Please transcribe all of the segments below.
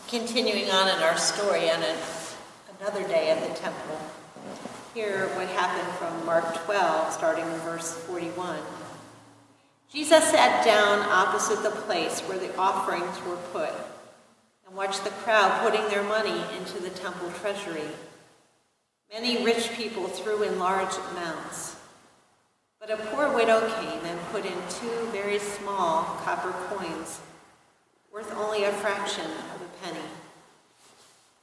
Continuing on in our story on another day at the temple, hear what happened from Mark 12, starting in verse 41. Jesus sat down opposite the place where the offerings were put and watched the crowd putting their money into the temple treasury. Many rich people threw in large amounts, but a poor widow came and put in 2 very small copper coins, worth only a fraction of a penny.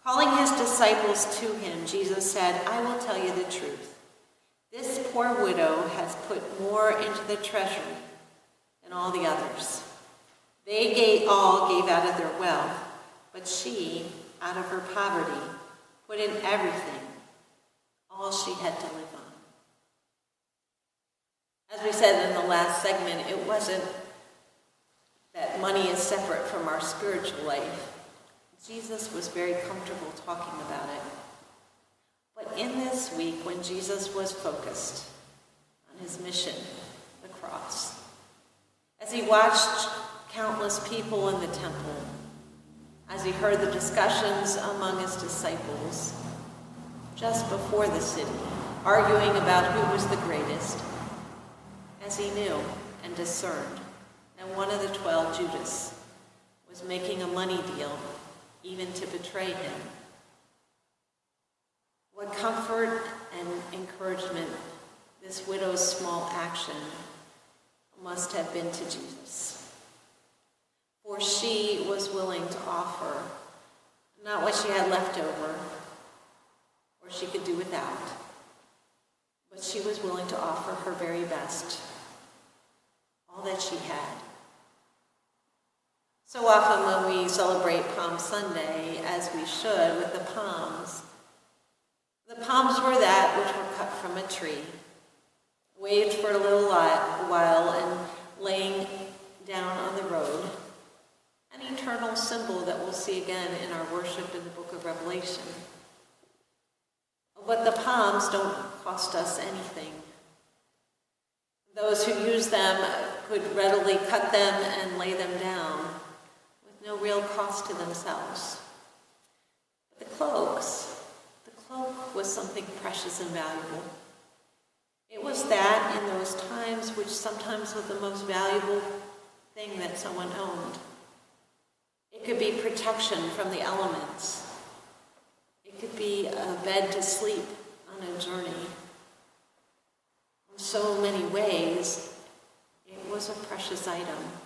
Calling his disciples to him, Jesus said, "I will tell you the truth. This poor widow has put more into the treasury than all the others. They all gave out of their wealth, but she, out of her poverty, put in everything, all she had to live on." As we said in the last segment, it wasn't that money is separate from our spiritual life. Jesus was very comfortable talking about it. But in this week, when Jesus was focused on his mission, the cross, as he watched countless people in the temple, as he heard the discussions among his disciples just before the city, arguing about who was the greatest, as he knew and discerned that one of the 12, Judas, was making a money deal even to betray him. What comfort and encouragement this widow's small action must have been to Jesus. For she was willing to offer not what she had left over or she could do without, but she was willing to offer her very best, all that she had. So often when we celebrate Palm Sunday, as we should, with the palms were that which were cut from a tree, waved for a little while and laying down on the road, an eternal symbol that we'll see again in our worship in the book of Revelation. But the palms don't cost us anything. Those who use them could readily cut them and lay them down, no real cost to themselves. But the cloak was something precious and valuable. It was that in those times which sometimes was the most valuable thing that someone owned. It could be protection from the elements. It could be a bed to sleep on a journey. In so many ways, it was a precious item.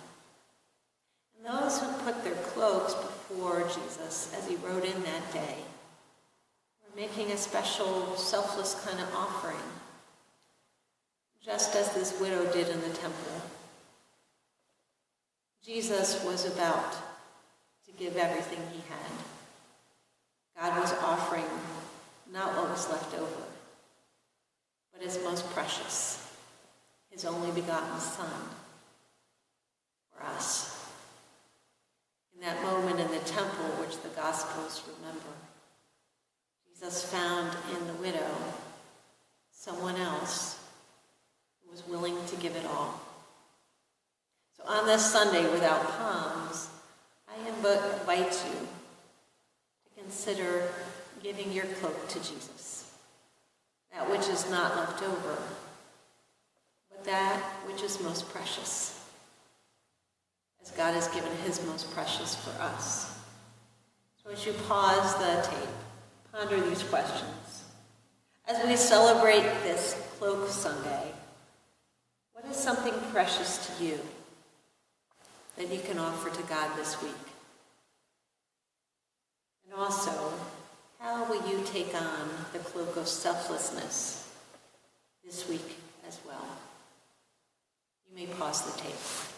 And those who put their cloaks before Jesus as he rode in that day were making a special, selfless kind of offering, just as this widow did in the temple. Jesus was about to give everything he had. God was offering not what was left over, but his most precious, his only begotten Son, for us. In that moment in the temple, which the Gospels remember, Jesus found in the widow someone else who was willing to give it all. So on this Sunday without palms, I invite you to consider giving your cloak to Jesus, that which is not left over, but that which is most precious, as God has given his most precious for us. So as you pause the tape, ponder these questions. As we celebrate this Cloak Sunday, what is something precious to you that you can offer to God this week? And also, how will you take on the cloak of selflessness this week as well? You may pause the tape.